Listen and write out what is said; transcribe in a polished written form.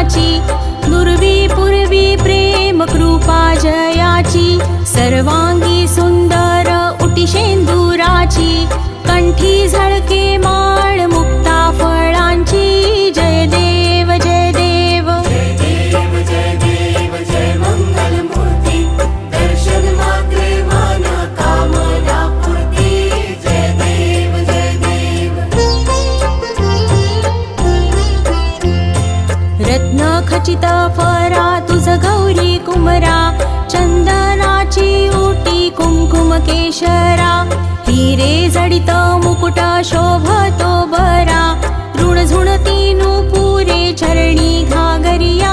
फळाची, दुर्वी पूर्वी प्रेम कृपा जयाची, सर्वांगी सुंदर उटी शेंदुराची, कंठी झळके माळ मुक्ता फळांची, जय देव जय देव जय देव जय देव जय मंगल मूर्ती, दर्शन मात्रे मन कामना पूर्ती, जय देव जय देव। रत्न खचित फरा तुझ गौरी कुमरा, चंदनाची उटी कुंकुम केशरा, हिरे जडित मुकुट शोभतो बरा, ऋण झुणती नुपुरे चरणी घागरिया,